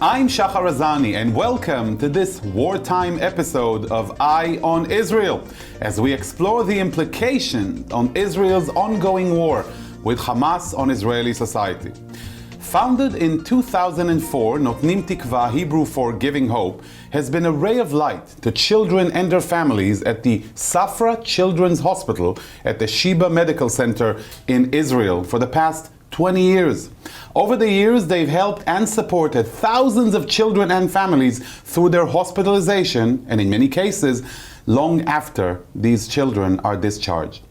I'm Shahar Azani, and welcome to this wartime episode of Eye on Israel, as we explore the implication on Israel's ongoing war with Hamas on Israeli society. Founded in 2004, Notnim Tikva, Hebrew for Giving Hope, has been a ray of light to children and their families at the Safra Children's Hospital at the Sheba Medical Center in Israel for the past 20 years. Over the years, they've helped and supported thousands of children and families through their hospitalization, and in many cases, long after these children are discharged.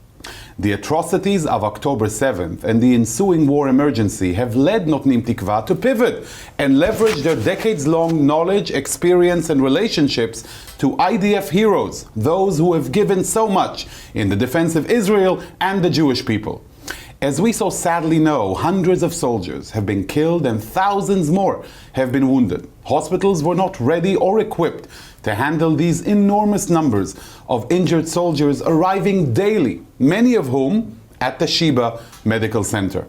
The atrocities of October 7th and the ensuing war emergency have led Notnim Tikva to pivot and leverage their decades-long knowledge, experience, and relationships to IDF heroes, those who have given so much in the defense of Israel and the Jewish people. As we so sadly know, hundreds of soldiers have been killed and thousands more have been wounded. Hospitals were not ready or equipped to handle these enormous numbers of injured soldiers arriving daily, many of whom at the Sheba Medical Center.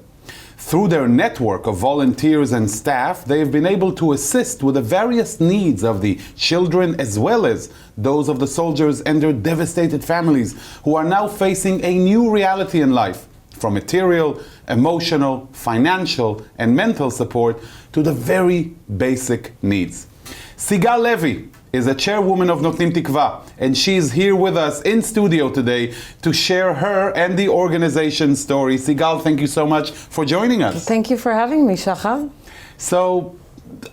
Through their network of volunteers and staff, they have been able to assist with the various needs of the children as well as those of the soldiers and their devastated families who are now facing a new reality in life, from material, emotional, financial, and mental support to the very basic needs. Sigal Levy is a chairwoman of Notnim Tikva, and she's here with us in studio today to share her and the organization's story. Sigal, thank you so much for joining us. Thank you for having me, Shahar. So,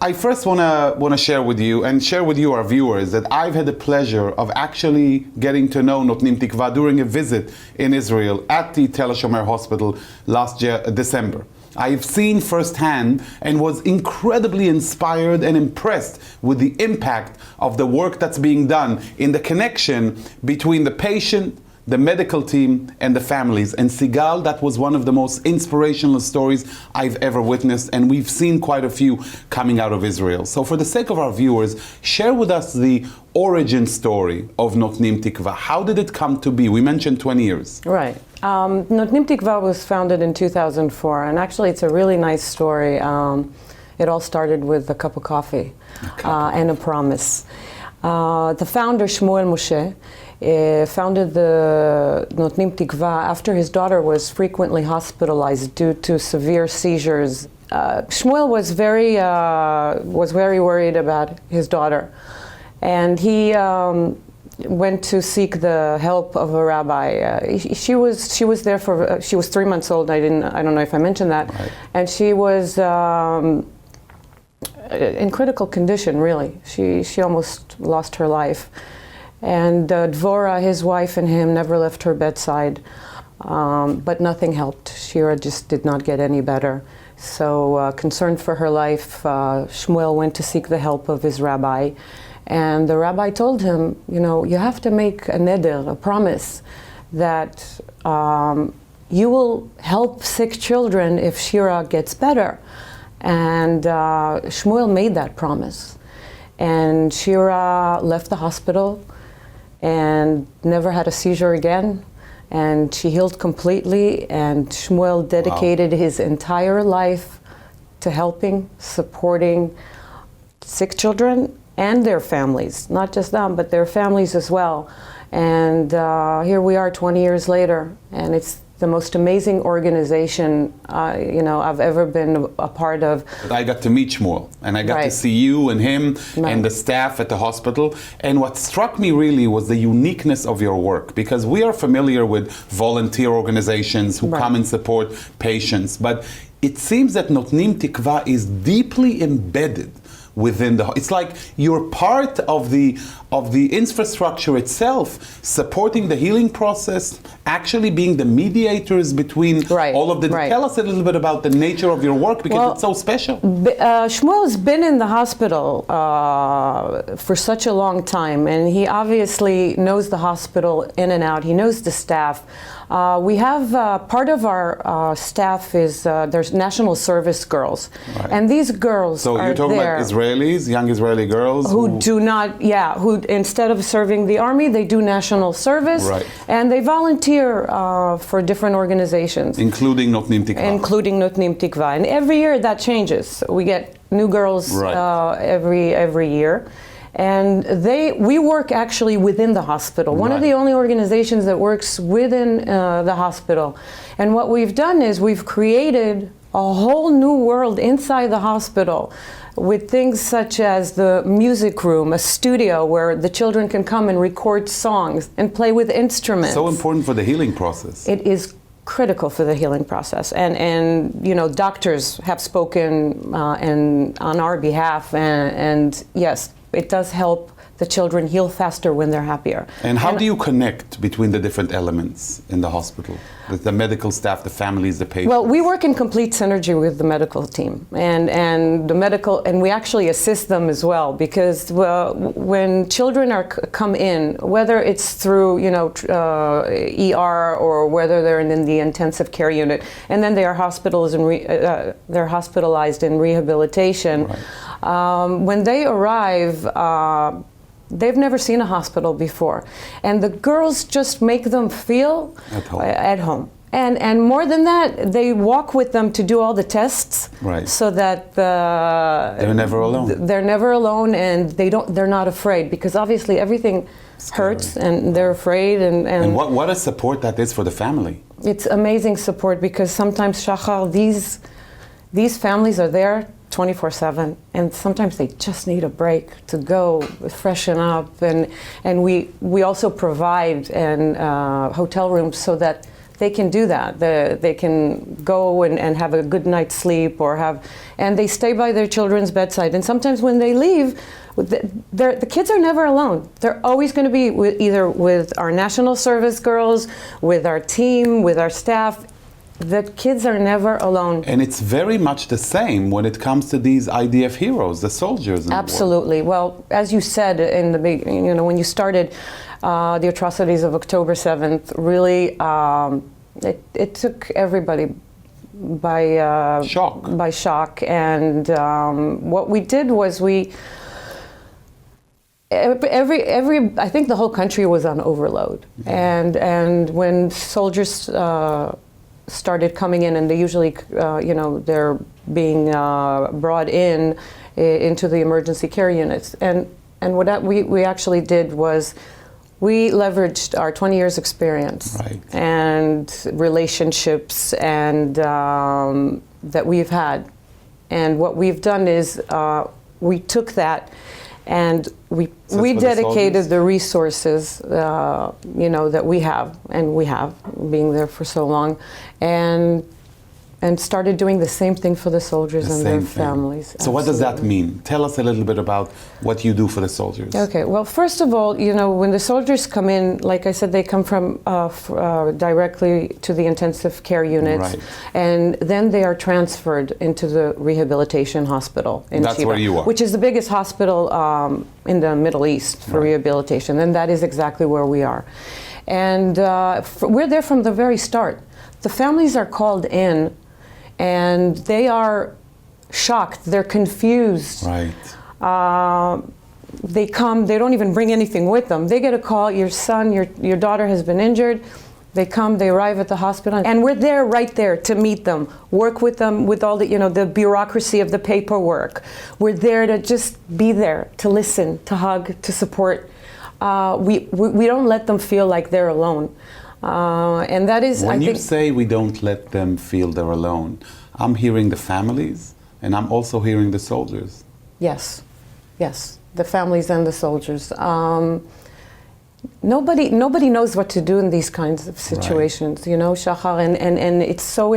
I first want to share with you and share with you, our viewers, that I've had the pleasure of actually getting to know Notnim Tikva during a visit in Israel at the Tel HaShomer Hospital last December. I've seen firsthand and was incredibly inspired and impressed with the impact of the work that's being done in the connection between the patient, the medical team, and the families. And Sigal, that was one of the most inspirational stories I've ever witnessed, and we've seen quite a few coming out of Israel. So for the sake of our viewers, share with us the origin story of Notnim Tikva. How did it come to be? We mentioned 20 years. Right. Notnim Tikva was founded in 2004, and actually it's a really nice story. It all started with a cup of coffee and a promise. The founder, Shmuel Moshe, founded the Notnim Tikva after his daughter was frequently hospitalized due to severe seizures. Shmuel was very worried about his daughter, and he went to seek the help of a rabbi. She was there for she was 3 months old. I don't know if I mentioned that, right. And she was in critical condition. Really, she almost lost her life. And Dvorah, his wife, and him never left her bedside, but nothing helped. Shira just did not get any better. So concerned for her life, Shmuel went to seek the help of his rabbi. And the rabbi told him, you have to make a neder, a promise, that you will help sick children if Shira gets better. And Shmuel made that promise. And Shira left the hospital and never had a seizure again, and she healed completely, and Shmuel dedicated his entire life to helping, supporting sick children and their families, not just them, but their families as well. And here we are 20 years later, and it's the most amazing organization I've ever been a part of. I got to meet Shmuel, and I got to see you and him and the staff at the hospital. And what struck me really was the uniqueness of your work, because we are familiar with volunteer organizations who come and support patients, but it seems that Notnim Tikva is deeply embedded within it's like you're part of the infrastructure itself, supporting the healing process, actually being the mediators between all of the. Tell us a little bit about the nature of your work, because it's so special. Shmuel's been in the hospital for such a long time, and he obviously knows the hospital in and out. He knows the staff. We have part of our staff is there's national service girls, and these girls So you're talking about Israelis, young Israeli girls who do not, who instead of serving the army, they do national service, and they volunteer for different organizations, including Notnim Tikva. And every year that changes. We get new girls every year. And we work actually within the hospital. One of the only organizations that works within the hospital. And what we've done is we've created a whole new world inside the hospital with things such as the music room, a studio where the children can come and record songs and play with instruments. So important for the healing process. It is critical for the healing process, and you know, doctors have spoken and on our behalf, and yes, it does help the children heal faster when they're happier. And how do you connect between the different elements in the hospital? The medical staff, the families, the patients? Well, we work in complete synergy with the medical team, and the medical, and we actually assist them as well, because when children come in, whether it's through ER or whether they're in the intensive care unit, and then they are they're hospitalized in rehabilitation. When they arrive, they've never seen a hospital before, and the girls just make them feel at home. And more than that, they walk with them to do all the tests, so that they're never alone. They're never alone, and they're not afraid, because obviously everything hurts, and they're afraid. And what a support that is for the family. It's amazing support, because sometimes, Shahar, these families are there 24/7, and sometimes they just need a break to go freshen up, and we also provide hotel rooms so that they can do that. They can go and have a good night's sleep, and they stay by their children's bedside. And sometimes when they leave, the kids are never alone. They're always going to be either with our national service girls, with our team, with our staff. The kids are never alone. And it's very much the same when it comes to these IDF heroes, the soldiers. Absolutely. Well, as you said in the beginning, when you started the atrocities of October 7th, really, it took everybody by shock. And what we did was I think the whole country was on overload. And when soldiers started coming in, and they usually, they're being brought into the emergency care units. And what we actually did was we leveraged our 20 years experience and relationships and that we've had. And what we've done is we took that and we dedicated the resources, that we have, being there for so long, and started doing the same thing for the soldiers and their families. So what does that mean? Tell us a little bit about what you do for the soldiers. Okay, well, first of all, when the soldiers come in, like I said, they come from directly to the intensive care units, and then they are transferred into the rehabilitation hospital in That's Sheba, where you are. which is the biggest hospital in the Middle East for rehabilitation, and that is exactly where we are. And we're there from the very start. The families are called in, and they are shocked, they're confused. They come, they don't even bring anything with them. They get a call, your son, your daughter has been injured. They come, they arrive at the hospital, and we're there right there to meet them, work with them with all the, the bureaucracy of the paperwork. We're there to just be there, to listen, to hug, to support. We don't let them feel like they're alone. And that is, when you say we don't let them feel they're alone, I'm hearing the families, and I'm also hearing the soldiers. Yes, the families and the soldiers. Nobody knows what to do in these kinds of situations, Shahar, and it's so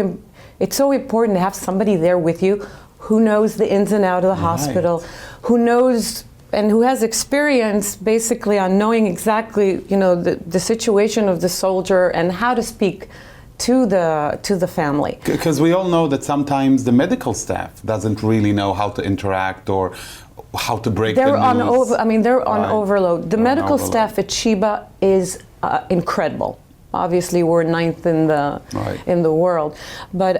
important to have somebody there with you who knows the ins and outs of the hospital, who knows and who has experience basically on knowing exactly, the situation of the soldier and how to speak to the family. Because we all know that sometimes the medical staff doesn't really know how to interact or how to break the news. They're on overload. The medical staff at Sheba is incredible. Obviously, we're 9th in the world, but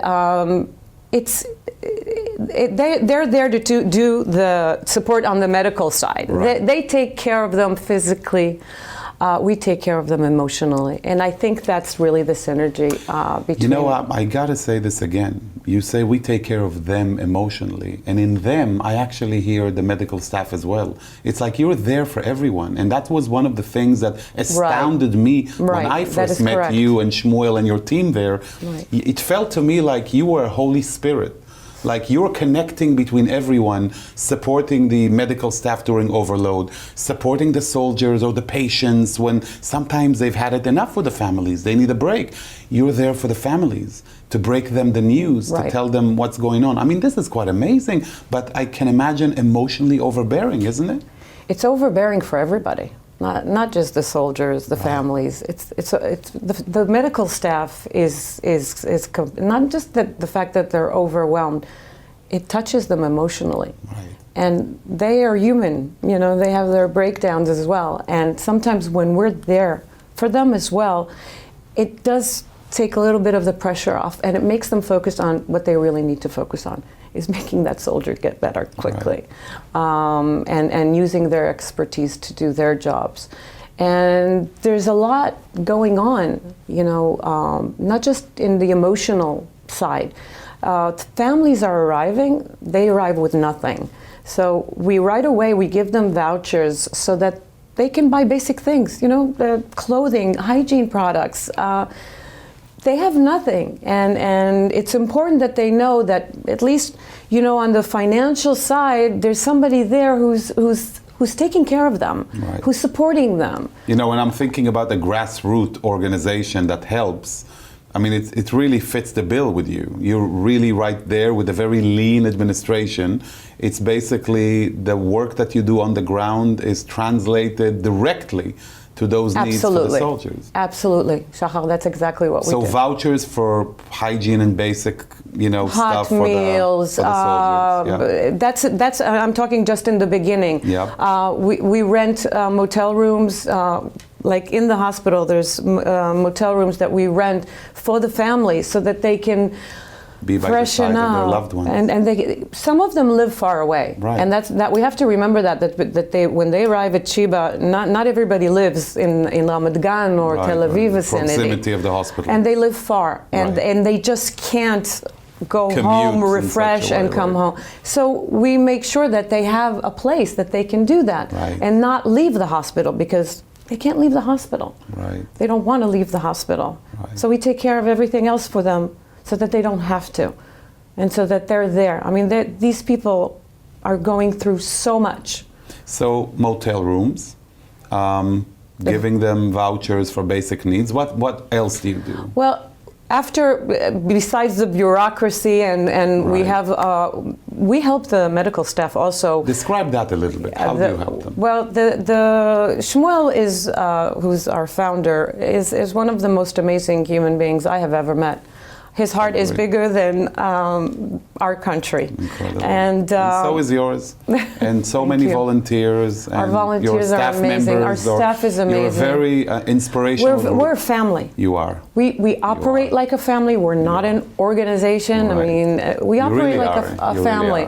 they're there to do the support on the medical side. They take care of them physically. we take care of them emotionally. And I think that's really the synergy between... You know, I gotta say this again. You say we take care of them emotionally, and in them, I actually hear the medical staff as well. It's like you're there for everyone, and that was one of the things that astounded me when I first met you and Shmuel and your team there. Right. It felt to me like you were a Holy Spirit. Like you're connecting between everyone, supporting the medical staff during overload, supporting the soldiers or the patients when sometimes they've had it enough with the families, they need a break. You're there for the families to break them the news, to tell them what's going on. I mean, this is quite amazing, but I can imagine emotionally overbearing, isn't it? It's overbearing for everybody. Not just the soldiers, the families. It's the medical staff is not just the fact that they're overwhelmed. It touches them emotionally, and they are human. You know, they have their breakdowns as well. And sometimes when we're there for them as well, it does take a little bit of the pressure off, and it makes them focus on what they really need to focus on. Is making that soldier get better quickly, and using their expertise to do their jobs. And there's a lot going on, you know, not just in the emotional side. Families are arriving, they arrive with nothing. So we right away, we give them vouchers so that they can buy basic things, you know, clothing, hygiene products. They have nothing, and it's important that they know that at least, you know, on the financial side, there's somebody there who's taking care of them, who's supporting them. You know, when I'm thinking about the grassroots organization that helps, I mean, it really fits the bill with you. You're really right there with a very lean administration. It's basically the work that you do on the ground is translated directly to those needs for the soldiers. Absolutely. Shahar, that's exactly what we do. So vouchers for hygiene and basic, you know, hot stuff meals, for the soldiers. That's I'm talking just in the beginning. We rent motel rooms, like in the hospital, there's motel rooms that we rent for the families so that they can be by the side of their loved ones. And some of them live far away. And that we have to remember that they, when they arrive at Sheba, not everybody lives in Ramat Gan or Tel Aviv vicinity. Proximity of the hospital. And they live far, and they just can't go home, refresh, and come home. So we make sure that they have a place that they can do that and not leave the hospital, because they can't leave the hospital. They don't want to leave the hospital. So we take care of everything else for them, so that they don't have to, and so that they're there. I mean, these people are going through so much. So motel rooms, giving them vouchers for basic needs. What else do you do? Well, besides the bureaucracy, and we help the medical staff also. Describe that a little bit. How do you help them? Well, the Shmuel is, who's our founder, is one of the most amazing human beings I have ever met. His heart is bigger than our country. Incredible. And so is yours. And so many volunteers. And our volunteers your staff are amazing. Our staff is amazing. You're a very inspirational. We're a family. You are. We operate like a family. We're not an organization. I mean, we operate like a family.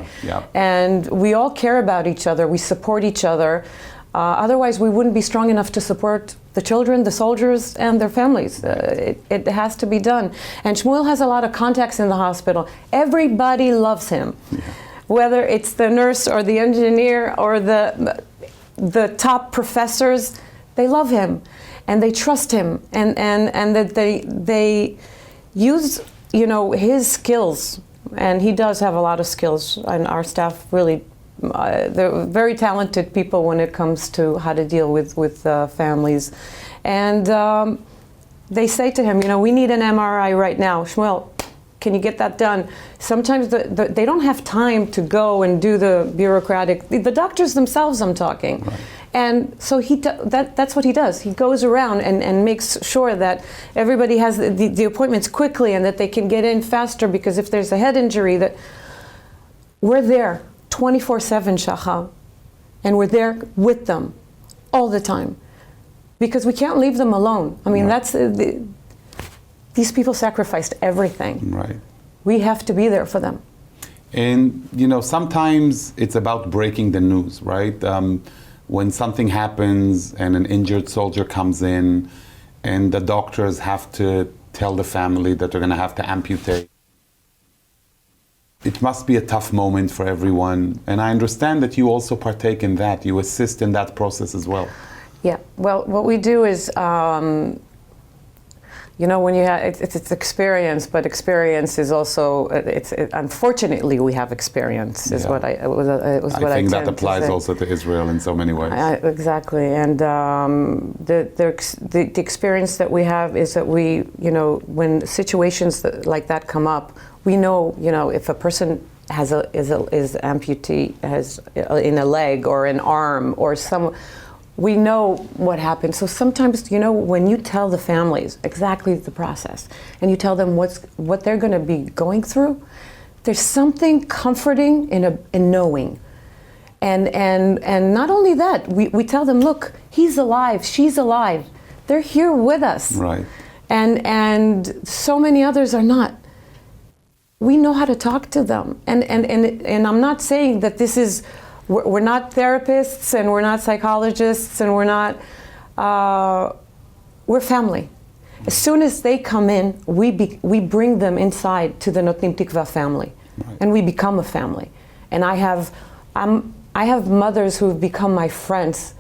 And we all care about each other. We support each other. Otherwise, we wouldn't be strong enough to support the children, the soldiers, and their families. It has to be done. And Shmuel has a lot of contacts in the hospital. Everybody loves him, whether it's the nurse or the engineer or the top professors. They love him, and they trust him, and that they use, you know, his skills. And he does have a lot of skills, and our staff really. They're very talented people when it comes to how to deal with families. And they say to him, you know, we need an MRI right now. Shmuel, can you get that done? Sometimes they don't have time to go and do the bureaucratic, the doctors themselves I'm talking. And so that's what he does. He goes around and makes sure that everybody has the appointments quickly and that they can get in faster, because if there's a head injury, that we're there 24/7, Shahar, and we're there with them all the time, because we can't leave them alone. I mean, that's these people sacrificed everything. We have to be there for them. And you know, sometimes it's about breaking the news, right? when something happens and an injured soldier comes in and the doctors have to tell the family that they're going to have to amputate. It must be a tough moment for everyone, and I understand that you also partake in that. You assist in that process as well. Yeah, well, what we do is, when you have, it's experience, but experience is also, unfortunately we have experience, is what I think that applies also to Israel in so many ways. Exactly, and the experience that we have is that we, when situations like that come up, we know, if a person is amputee, has in a leg or an arm or we know what happened. So sometimes, when you tell the families exactly the process and you tell them what they're going to be going through, there's something comforting in knowing. And not only that, we tell them, look, he's alive, she's alive. They're here with us. Right. And so many others are not. We know how to talk to them. And I'm not saying that this is, we're not therapists and we're not psychologists and we're family. As soon as they come in, we bring them inside to the Notnim Tikva family. Right. And we become a family. And I have mothers who've become my friends,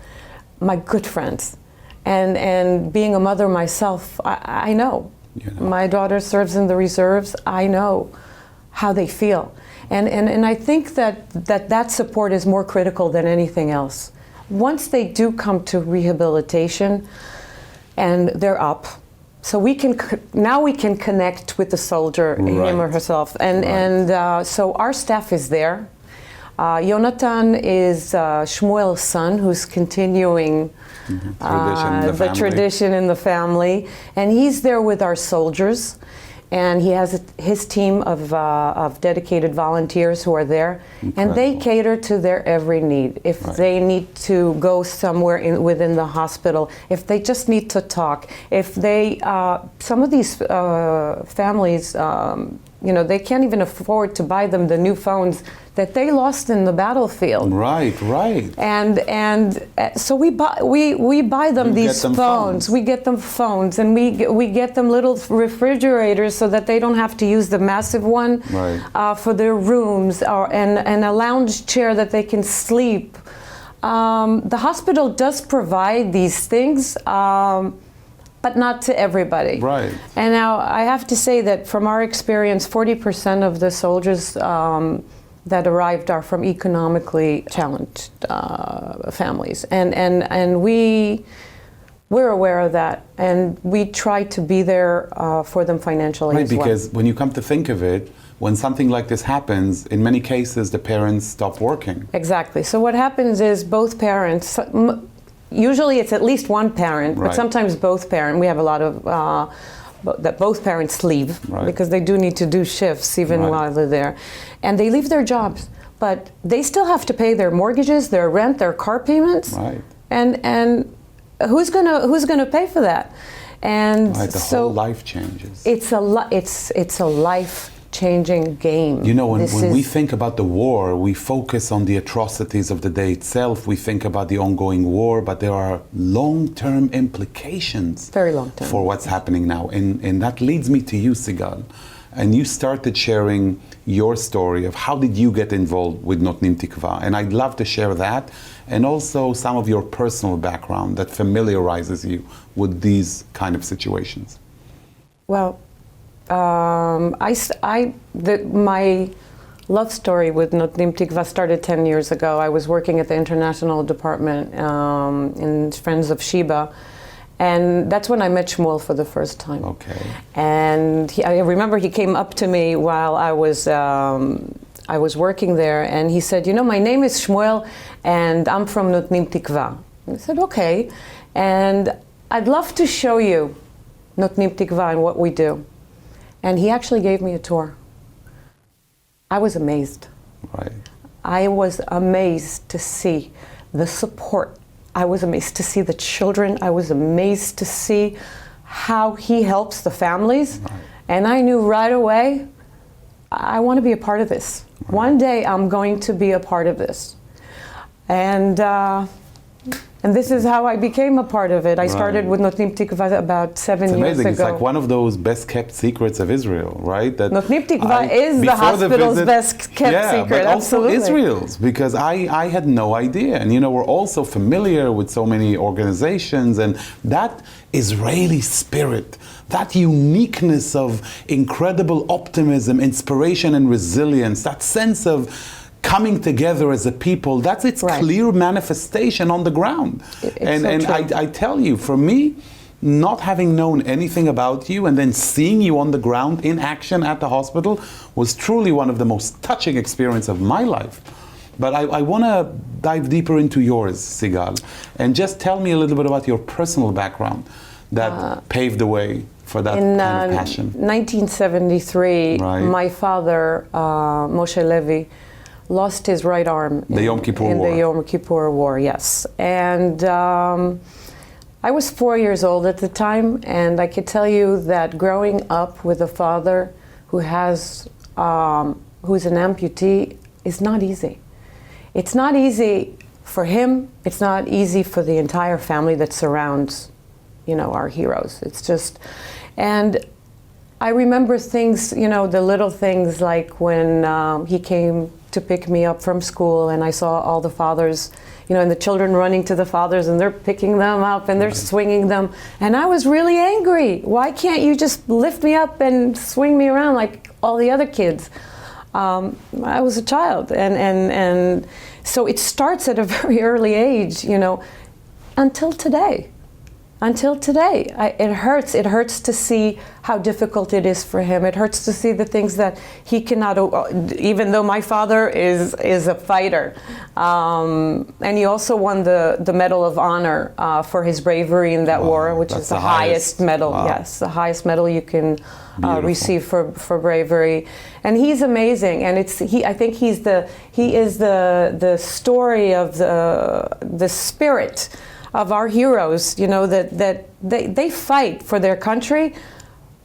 my good friends. And being a mother myself, I know. My daughter serves in the reserves. I know how they feel. And I think that support is more critical than anything else. Once they do come to rehabilitation and they're up, so now we can connect with the soldier, right. Him or herself. So our staff is there. Yonatan is Shmuel's son, who's continuing the tradition in the family. And he's there with our soldiers. And he has his team of dedicated volunteers who are there. Incredible. And they cater to their every need. If right. They need to go somewhere within the hospital, if they just need to talk, if they, some of these families, they can't even afford to buy them the new phones that they lost in the battlefield. Right. And so we buy them these phones. We get them phones, and we get them little refrigerators so that they don't have to use the massive one right. For their rooms, and a lounge chair that they can sleep. The hospital does provide these things. But not to everybody. Right. And now I have to say that from our experience, 40% of the soldiers that arrived are from economically challenged families, and we're aware of that, and we try to be there for them financially right, as well. Because when you come to think of it, when something like this happens, in many cases the parents stop working. Exactly. So what happens is both parents. Usually it's at least one parent, right. But sometimes both parents. We have a lot of that both parents leave right. Because they do need to do shifts even right. While they're there, and they leave their jobs, but they still have to pay their mortgages, their rent, their car payments, right. And who's gonna pay for that? And right, the whole life changes. It's a life-changing game. When we think about the war, we focus on the atrocities of the day itself. We think about the ongoing war, but there are long-term implications. Very long-term. For what's happening now. And that leads me to you, Sigal. And you started sharing your story of how did you get involved with Notnim Tikva. And I'd love to share that, and also some of your personal background that familiarizes you with these kind of situations. Well, my love story with Notnim Tikva started 10 years ago. I was working at the international department in Friends of Sheba, and that's when I met Shmuel for the first time. Okay. And I remember he came up to me while I was working there, and he said, my name is Shmuel, and I'm from Notnim Tikva. I said, okay, and I'd love to show you Notnim Tikva and what we do. And he actually gave me a tour. I was amazed. Right. I was amazed to see the support. I was amazed to see the children. I was amazed to see how he helps the families. Right. And I knew right away, I want to be a part of this. Right. One day I'm going to be a part of this. And And this is how I became a part of it. I started with Notnim Tikva about 7 years amazing. ago. It's like one of those best kept secrets of Israel, right? That Notnim Tikva is the hospital's best kept secret, but absolutely. Also Israel's, because I had no idea. And we're also familiar with so many organizations, and that Israeli spirit, that uniqueness of incredible optimism, inspiration, and resilience, that sense of coming together as a people, that's its clear manifestation on the ground. I tell you, for me, not having known anything about you and then seeing you on the ground in action at the hospital was truly one of the most touching experiences of my life. But I want to dive deeper into yours, Sigal, and just tell me a little bit about your personal background that paved the way for that kind of passion. In 1973, my father, Moshe Levy, lost his right arm in the Yom Kippur War, yes. And I was 4 years old at the time, and I could tell you that growing up with a father who has, who's an amputee is not easy. It's not easy for him. It's not easy for the entire family that surrounds, our heroes. It's just, and I remember things, the little things like when he came to pick me up from school, and I saw all the fathers, and the children running to the fathers, and they're picking them up and they're swinging them, and I was really angry. Why can't you just lift me up and swing me around like all the other kids? I was a child, and so it starts at a very early age, until today. Until today, it hurts to see how difficult it is for him. It hurts to see the things that he cannot, even though my father is a fighter. And he also won the Medal of Honor for his bravery in that war, which is the highest medal. Wow. Yes, the highest medal you can receive for bravery. And he's amazing. And I think he is the story of the spirit of our heroes, that they fight for their country,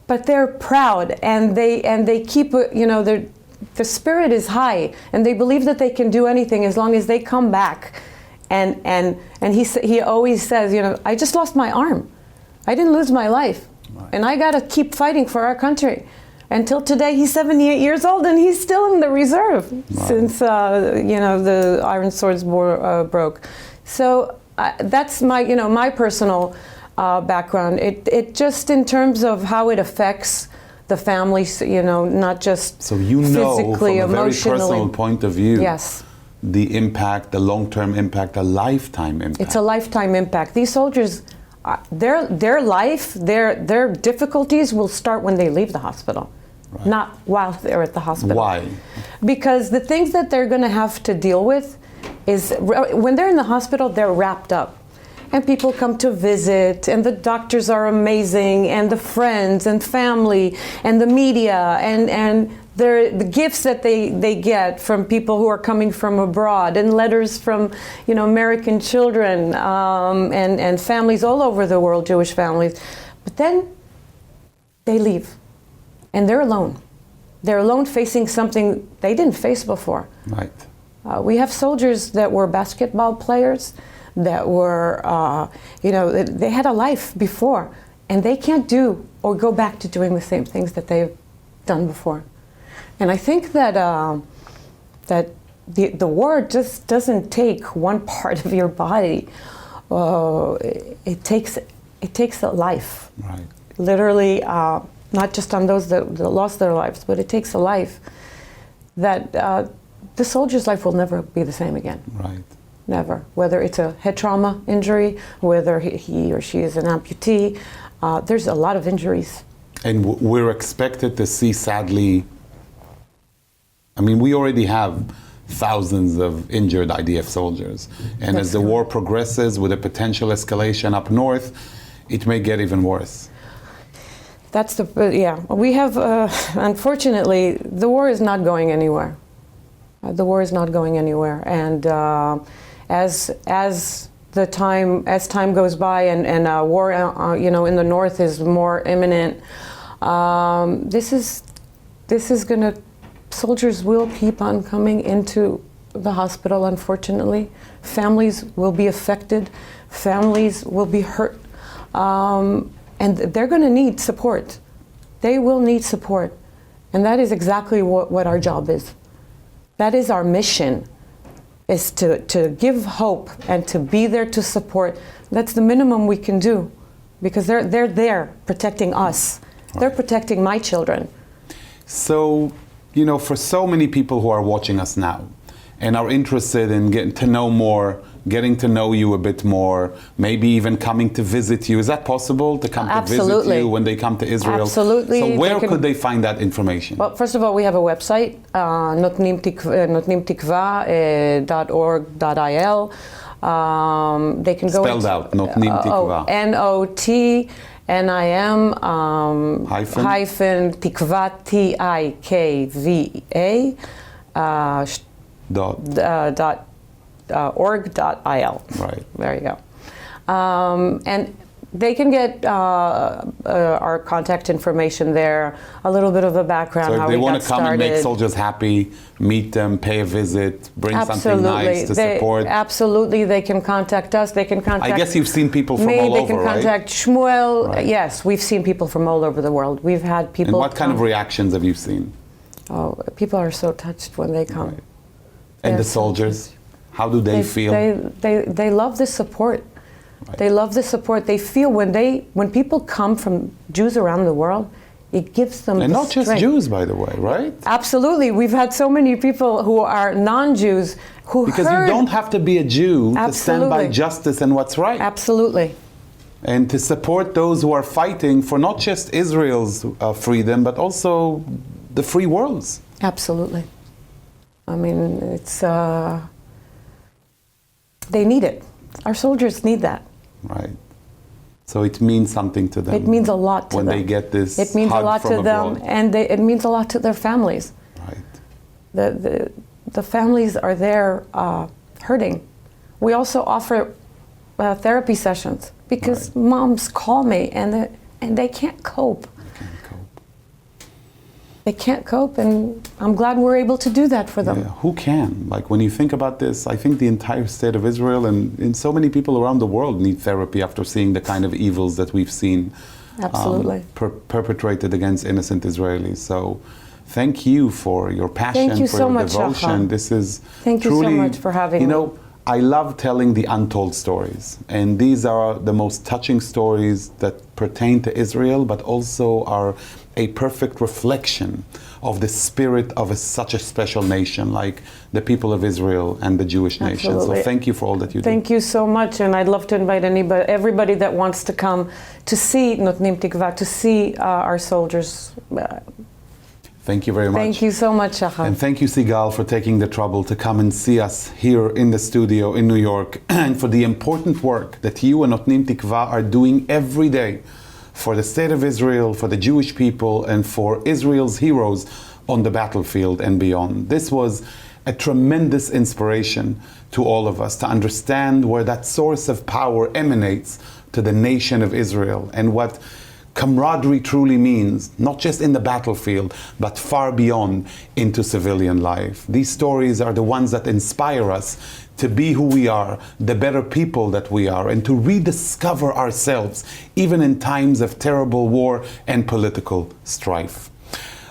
but they're proud, and they keep, the spirit is high, and they believe that they can do anything as long as they come back. And he always says, I just lost my arm. I didn't lose my life, and I got to keep fighting for our country. Until today, he's 78 years old, and he's still in the reserve since the Iron Swords War broke. So. That's my personal background. It just in terms of how it affects the family, not just physically, from a very emotionally. personal point of view. Yes. The impact, the long-term impact, a lifetime impact. It's a lifetime impact. These soldiers, their life, their difficulties will start when they leave the hospital, not while they're at the hospital. Why? Because the things that they're going to have to deal with is when they're in the hospital, they're wrapped up, and people come to visit, and the doctors are amazing, and the friends and family and the media and the gifts that they get from people who are coming from abroad, and letters from American children and families all over the world, Jewish families. But then they leave, and they're alone. They're alone facing something they didn't face before. Right. We have soldiers that were basketball players, that were, they had a life before, and they can't do or go back to doing the same things that they've done before. And I think that the war just doesn't take one part of your body. It takes a life. Right. Literally, not just on those that lost their lives, but it takes a life that. The soldier's life will never be the same again. Right. Never. Whether it's a head trauma injury, whether he or she is an amputee, there's a lot of injuries. And we're expected to see, sadly, we already have thousands of injured IDF soldiers. And as the war progresses with a potential escalation up north, it may get even worse. We have, unfortunately, the war is not going anywhere. The war is not going anywhere, and as time goes by, and war, in the north is more imminent. This is gonna. Soldiers will keep on coming into the hospital, unfortunately. Families will be affected. Families will be hurt. And they're going to need support. They will need support. And that is exactly what our job is. That is our mission, is to give hope and to be there to support. That's the minimum we can do, because they're there protecting us. Right. They're protecting my children. So, you know, for so many people who are watching us now and are interested in getting to know more, getting to know you a bit more, maybe even coming to visit you. Is that possible, to come to visit you when they come to Israel? Absolutely. So where could they find that information? Well, first of all, we have a website, Notnim Tikva, .org.il. They can go spelled out, Notnim Tikva. N-O-T-N-I-M hyphen Tikva, T-I-K-V-A .org.il. Right. There you go. And they can get our contact information there, a little bit of a background, so how if they we want got to come started. and make soldiers happy, meet them, pay a visit, bring something nice to support. Absolutely, they can contact us. They can contact I guess you've seen people from me, all they over, can right? contact Shmuel. Right. Yes, we've seen people from all over the world. We've had people. And what kind of reactions have you seen? Oh, people are so touched when they come. Right. And the soldiers, how do they feel? They love the support. Right. They love the support. They feel when people come from Jews around the world, it gives them and the not strength. just Jews, by the way, right? Absolutely. We've had so many people who are non-Jews who because you don't have to be a Jew to stand by justice and what's right. Absolutely. And to support those who are fighting for not just Israel's freedom, but also the free world's. Absolutely. I mean, it's they need it. Our soldiers need that. Right. So it means something to them. It means a lot to them. When they get this it means hug a lot from to abroad. them, and it means a lot to their families. Right. The families are there hurting. We also offer therapy sessions because moms call me and they can't cope. They can't cope, and I'm glad we're able to do that for them. Yeah, who can? Like, when you think about this, I think the entire state of Israel and so many people around the world need therapy after seeing the kind of evils that we've seen perpetrated against innocent Israelis. So thank you for your passion, thank you for so your much, devotion. Shahar. This is thank truly, you so much for having me. You know, I love telling the untold stories, and these are the most touching stories that pertain to Israel, but also are a perfect reflection of the spirit of such a special nation like the people of Israel and the Jewish nation. So thank you for all that you do. Thank you so much, and I'd love to invite everybody that wants to come to see Notnim Tikva, to see our soldiers. Thank you very much. Thank you so much, Shahar. And thank you, Sigal, for taking the trouble to come and see us here in the studio in New York, and for the important work that you and Notnim Tikva are doing every day for the state of Israel, for the Jewish people, and for Israel's heroes on the battlefield and beyond. This was a tremendous inspiration to all of us to understand where that source of power emanates to the nation of Israel, and what camaraderie truly means, not just in the battlefield, but far beyond into civilian life. These stories are the ones that inspire us to be who we are, the better people that we are, and to rediscover ourselves, even in times of terrible war and political strife.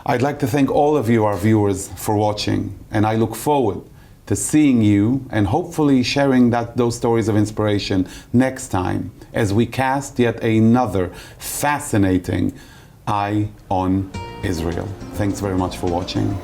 I'd like to thank all of you, our viewers, for watching, and I look forward to seeing you and hopefully sharing those stories of inspiration next time as we cast yet another fascinating eye on Israel. Thanks very much for watching.